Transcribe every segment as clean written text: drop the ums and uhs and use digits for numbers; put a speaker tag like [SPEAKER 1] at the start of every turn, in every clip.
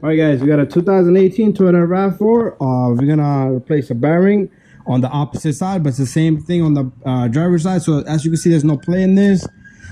[SPEAKER 1] All right, guys, we got a 2018 Toyota Rav4. We're gonna replace a bearing on the opposite side, but it's the same thing on the driver's side. So as you can see, there's no play in this.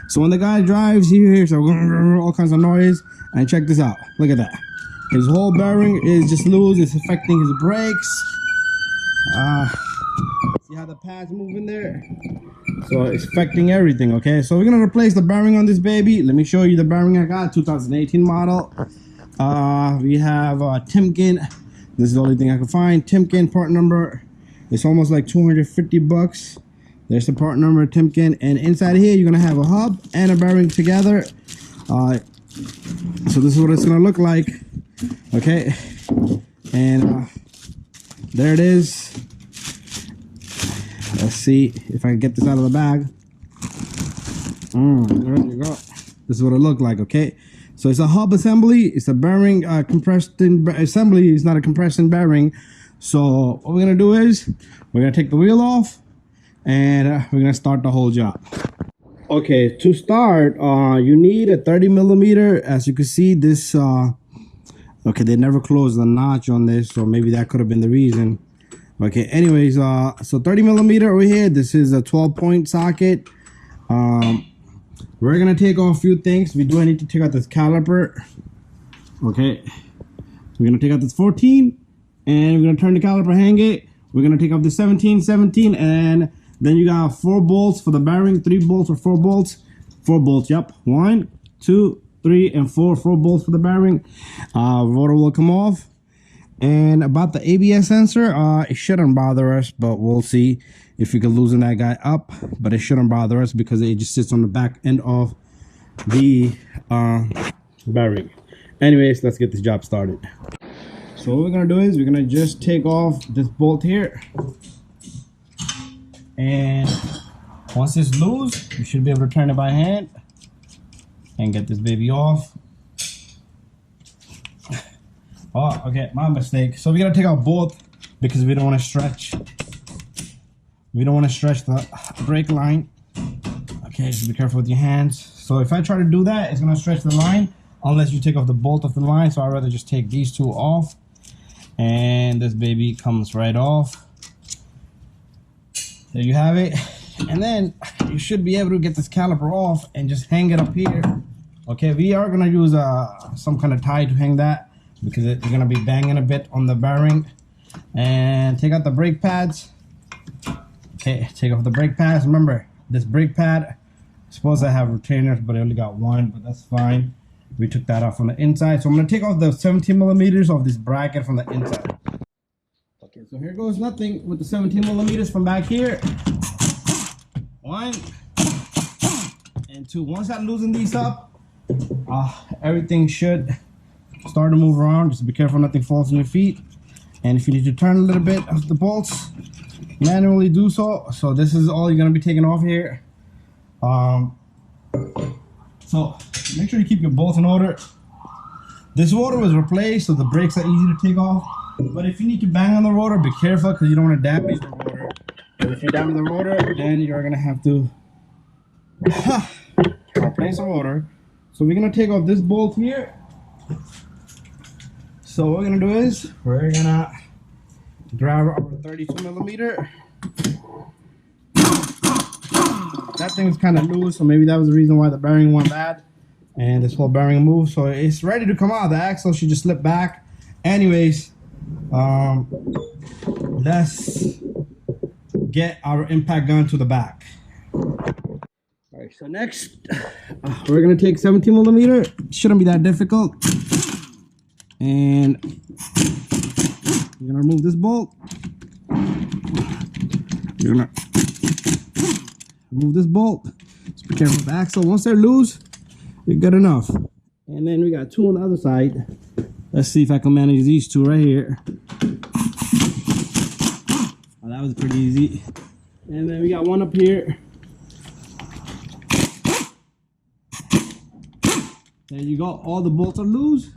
[SPEAKER 1] So when the guy drives, he hears all kinds of noise. And check this out. Look at that. His whole bearing is just loose. It's affecting his brakes. See how the pads move in there? So it's affecting everything. Okay, so we're gonna replace the bearing on this baby. Let me show you the bearing I got. 2018 model. We have Timken. This is the only thing I can find. Timken part number. It's almost like 250 bucks. There's the part number, Timken. And inside here, you're gonna have a hub and a bearing together. So this is what it's gonna look like. Okay, and there it is. Let's see if I can get this out of the bag. There you go. This is what it looked like. Okay, so it's a hub assembly. It's a bearing compressed in assembly. It's not a compression bearing. So what we're gonna do is we're gonna take the wheel off and we're gonna start the whole job. Okay, to start, you need a 30 millimeter. As you can see, this okay, they never closed the notch on this, so maybe that could have been the reason. Okay, anyways, so 30 millimeter over here. This is a 12-point socket. We're gonna take off a few things. We do need to take out this caliper. Okay, we're gonna take out this 14, and we're gonna turn the caliper, hang it. We're gonna take off the 17, and then you got 4 bolts for the bearing, 3 bolts or 4 bolts. 4 bolts, yep. 1, 2, 3, and 4. 4 bolts for the bearing. Rotor will come off. And about the ABS sensor, it shouldn't bother us, but we'll see if we can loosen that guy up. But it shouldn't bother us because it just sits on the back end of the bearing. Anyways, let's get this job started. So what we're gonna do is we're gonna just take off this bolt here. And once it's loose, you should be able to turn it by hand and get this baby off. Oh, okay, my mistake. So we gotta take out both because we don't want to stretch. We don't want to stretch the brake line. Okay, so be careful with your hands. So if I try to do that, it's gonna stretch the line unless you take off the bolt of the line. So I'd rather just take these 2 off, and this baby comes right off. There you have it. And then you should be able to get this caliper off and just hang it up here. Okay, we are gonna use some kind of tie to hang that because it's gonna be banging a bit on the bearing. And take out the brake pads. Okay, take off the brake pads. Remember, this brake pad is supposed to have retainers, but I only got 1, but that's fine. We took that off on the inside. So I'm gonna take off the 17 millimeters of this bracket from the inside. Okay, so here goes nothing with the 17 millimeters from back here. 1 and 2. Once I loosen these up, everything should start to move around. Just be careful nothing falls on your feet. And if you need to turn a little bit of the bolts, manually do so. So this is all you're gonna be taking off here. So make sure you keep your bolts in order. This rotor was replaced, so the brakes are easy to take off. But if you need to bang on the rotor, be careful because you don't want to damage the rotor. Because if you damage the rotor, then you're gonna have to replace the rotor. So we're gonna take off this bolt here. So what we're gonna do is we're gonna grab our 32 millimeter. That thing was kind of loose, so maybe that was the reason why the bearing went bad. And this whole bearing moved, so it's ready to come out. The axle should just slip back. Anyways, let's get our impact gun to the back. Alright, so next we're gonna take 17 millimeter. Shouldn't be that difficult. And you're gonna remove this bolt. You're gonna remove this bolt. Just be careful with the axle. Once they're loose, you're good enough. And then we got 2 on the other side. Let's see if I can manage these 2 right here. Oh, that was pretty easy. And then we got 1 up here. There you go. All the bolts are loose.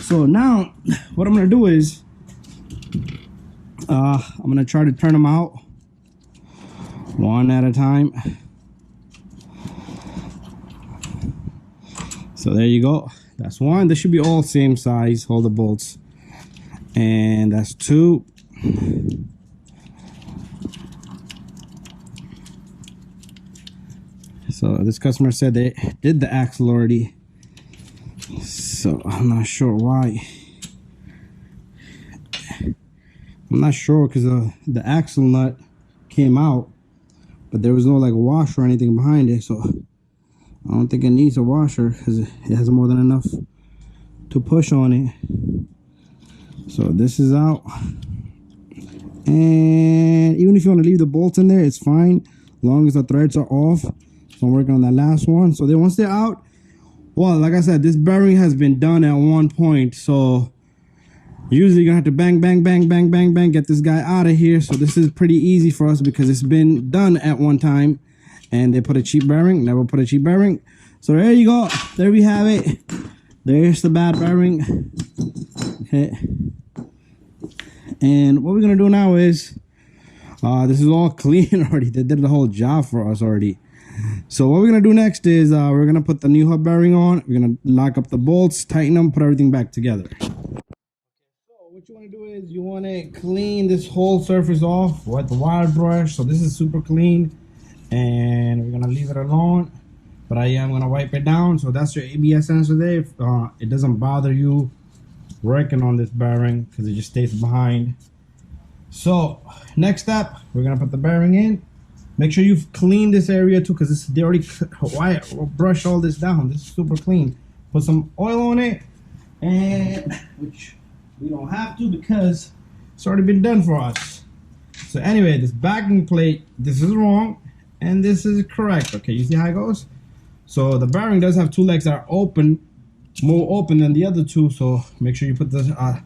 [SPEAKER 1] So now what I'm gonna do is I'm gonna try to turn them out one at a time. So there you go. That's 1. They should be all same size, all the bolts. And that's 2. So this customer said they did the axle already. So I'm not sure why. I'm not sure because the axle nut came out, but there was no like washer or anything behind it. So I don't think it needs a washer because it has more than enough to push on it. So this is out. And even if you want to leave the bolts in there, it's fine as long as the threads are off. So I'm working on that last one. So then once they're out, well, like I said, this bearing has been done at one point. So usually you're gonna have to bang, bang, bang, bang, bang, bang, get this guy out of here. So this is pretty easy for us because it's been done at one time. And they put a cheap bearing, never put a cheap bearing. So there you go. There we have it. There's the bad bearing. Okay. And what we're gonna do now is, this is all clean already. They did the whole job for us already. So what we're gonna do next is we're gonna put the new hub bearing on. We're gonna lock up the bolts, tighten them, put everything back together. So what you wanna do is you wanna clean this whole surface off with the wire brush. So this is super clean, and we're gonna leave it alone. But I am gonna wipe it down. So that's your ABS sensor there. If, it doesn't bother you working on this bearing because it just stays behind. So next step, we're gonna put the bearing in. Make sure you've cleaned this area too, because they already brush all this down. This is super clean. Put some oil on it, and which we don't have to because it's already been done for us. So anyway, this backing plate, this is wrong and this is correct. Okay, you see how it goes? So the bearing does have 2 legs that are open, more open than the other 2. So make sure you put the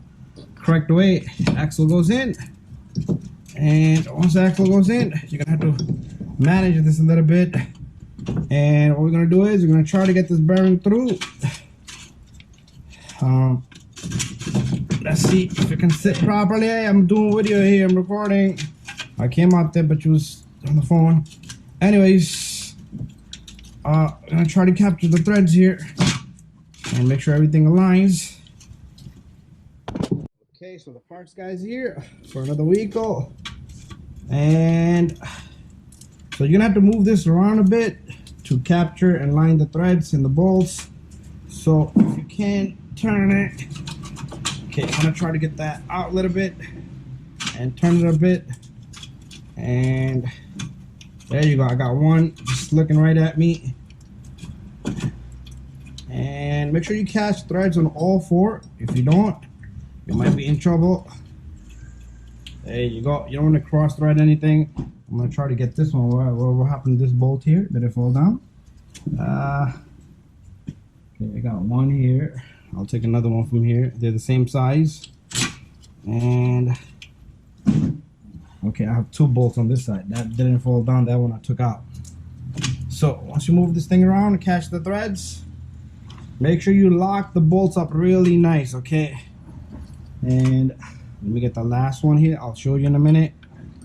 [SPEAKER 1] correct way. Axle goes in. And once the axle goes in, you're gonna have to manage this a little bit. And what we're gonna do is we're gonna try to get this bearing through. Let's see if it can sit properly. Hey, I'm doing video here, I'm recording. I came out there, but you was on the phone. Anyways, I'm gonna try to capture the threads here and make sure everything aligns. Okay, so the parts guy's here for another vehicle. And so you're gonna have to move this around a bit to capture and line the threads and the bolts. So if you can turn it. Okay, I'm gonna try to get that out a little bit and turn it a bit. And there you go, I got one just looking right at me. And make sure you catch threads on all 4. If you don't, you might be in trouble. There you go. You don't want to cross thread anything. I'm gonna try to get this one. What happened to this bolt here? Did it fall down? Okay, I got one here. I'll take another one from here. They're the same size. And okay, I have 2 bolts on this side. That didn't fall down. That one I took out. So once you move this thing around and catch the threads, make sure you lock the bolts up really nice, okay? And let me get the last one here. I'll show you in a minute.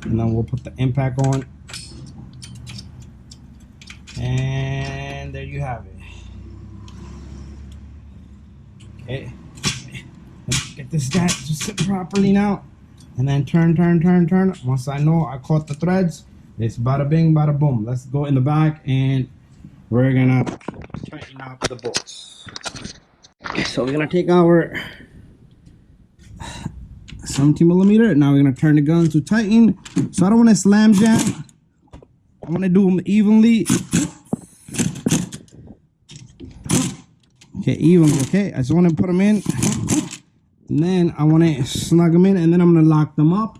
[SPEAKER 1] And then we'll put the impact on. And there you have it. Okay. Let's get this guy to sit properly now. And then turn. Once I know I caught the threads, it's bada bing, bada boom. Let's go in the back and we're gonna tighten up the bolts. So we're gonna take our 70mm. Now we're gonna turn the gun to tighten. So I don't want to slam jam. I want to do them evenly. Okay, evenly. Okay, I just want to put them in, and then I want to snug them in, and then I'm gonna lock them up.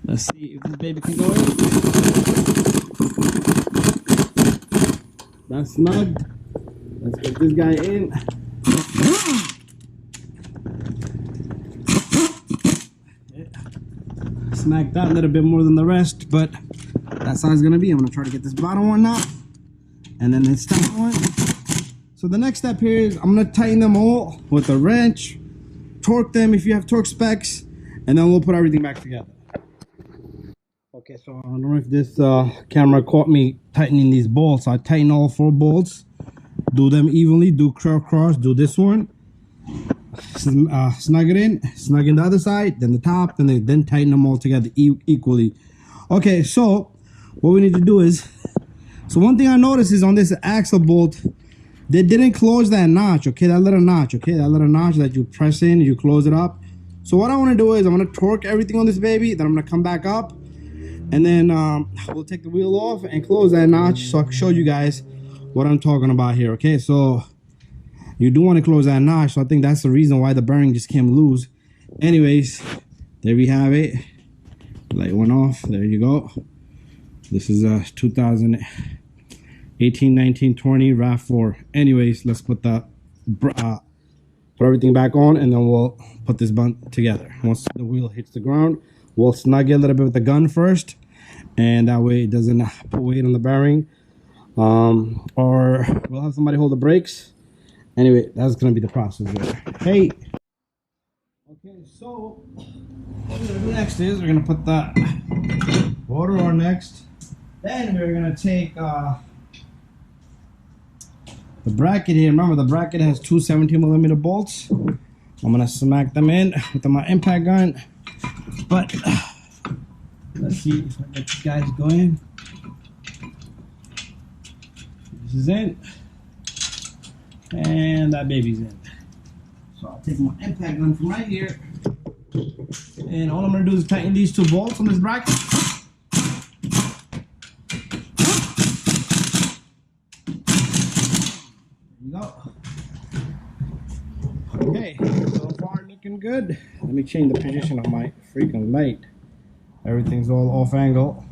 [SPEAKER 1] Let's see if this baby can go in. That's snugged. Let's put this guy in. Smack that a little bit more than the rest, but that's how it's gonna be. I'm gonna try to get this bottom one out, and then this top one. So the next step here is I'm gonna tighten them all with a wrench, torque them if you have torque specs, and then we'll put everything back together. Okay, so I don't know if this camera caught me tightening these bolts. I tightened all 4 bolts, do them evenly, do cross, do this one, snug it in, snug in the other side, then the top, then tighten them all together equally. Okay, so what we need to do is, so one thing I noticed is on this axle bolt, they didn't close that notch, okay, that little notch, okay, that little notch that you press in, you close it up. So what I want to do is I'm going to torque everything on this baby, then I'm going to come back up, and then we'll take the wheel off and close that notch so I can show you guys what I'm talking about here. Okay, so you do want to close that notch, so I think that's the reason why the bearing just came loose. Anyways, there we have it. Light went off. There you go. This is a 2018, 19, 20 Rav4. Anyways, let's put the put everything back on, and then we'll put this bunt together. Once the wheel hits the ground, we'll snug it a little bit with the gun first, and that way it doesn't put weight on the bearing. Or we'll have somebody hold the brakes. Anyway, that's gonna be the process there. Hey, okay, so what we're gonna do next is we're gonna put the motor on next. Then we're gonna take the bracket here. Remember, the bracket has two 17mm bolts. I'm gonna smack them in with my impact gun. But let's see if I get these guys going. This is in, and that baby's in. So I'll take my impact gun from right here, and all I'm gonna do is tighten these two bolts on this bracket. There you go. Okay, so far looking good. Let me change the position of my freaking light. Everything's all off angle.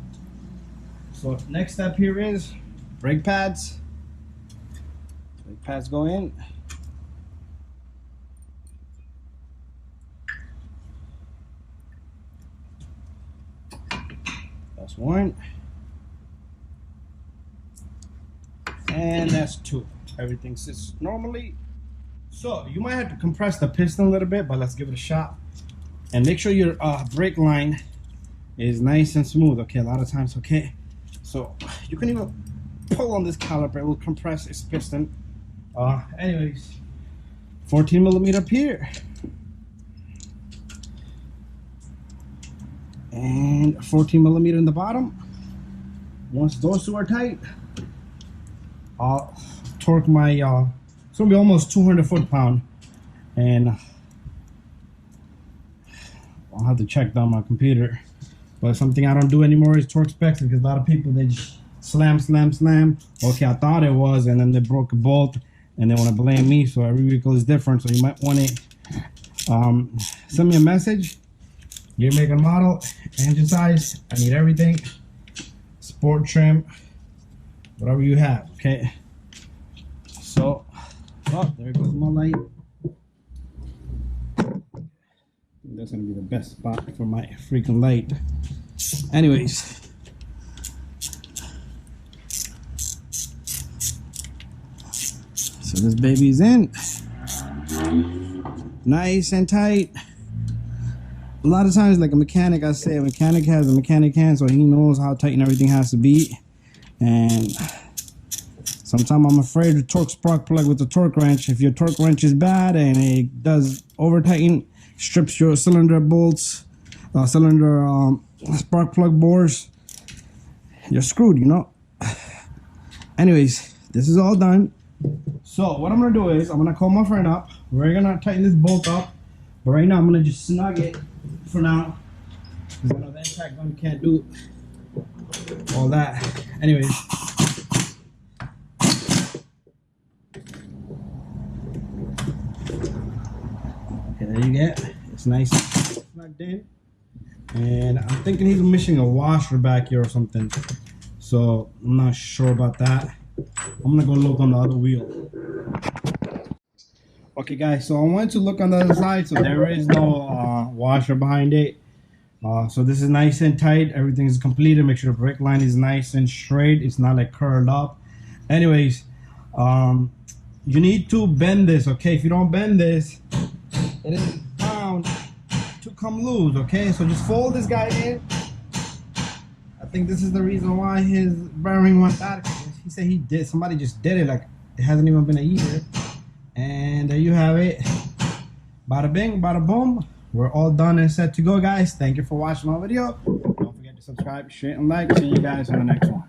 [SPEAKER 1] So next step here is brake pads. Brake pads go in. That's one. And that's two. Everything sits normally. So you might have to compress the piston a little bit, but let's give it a shot. And make sure your brake line is nice and smooth. Okay, a lot of times, okay. So you can even pull on this caliper, it will compress its piston. Anyways, 14mm up here. And 14mm in the bottom. Once those two are tight, I'll torque my, it's gonna be almost 200 foot-pound. And I'll have to check down my computer. But something I don't do anymore is torque specs, because a lot of people, they just slam. Okay, I thought it was, and then they broke a bolt, and they want to blame me. So every vehicle is different. So you might want to send me a message, year, make, and model, engine size. I need everything. Sport trim, whatever you have. Okay. So, oh, there goes my light. That's gonna be the best spot for my freaking light. Anyways, so this baby's in, nice and tight. A lot of times, like a mechanic, I say a mechanic has a mechanic hand, so he knows how tight and everything has to be. And sometimes I'm afraid to torque spark plug with the torque wrench. If your torque wrench is bad and it does over tighten, strips your cylinder bolts, spark plug bores, you're screwed, you know. Anyways, this is all done. So what I'm gonna do is I'm gonna call my friend up. We're gonna tighten this bolt up, but right now I'm gonna just snug it for now, because I know the impact gun can't do all that. Anyways, okay, there you get. It's nice plugged in, and I'm thinking he's missing a washer back here or something, so I'm not sure about that. I'm gonna go look on the other wheel. Okay guys, so I went to look on the other side, so there is no washer behind it. So this is nice and tight, everything is completed. Make sure the brake line is nice and straight, it's not like curled up. Anyways, you need to bend this, okay? If you don't bend this, it is bound to come loose, okay? So just fold this guy in. I think this is the reason why his bearing went bad. He said he did, somebody just did it, like It hasn't even been a year. And there you have it. Bada bing, bada boom. We're all done and set to go, guys. Thank you for watching my video. Don't forget to subscribe, share, and like. See you guys in the next one.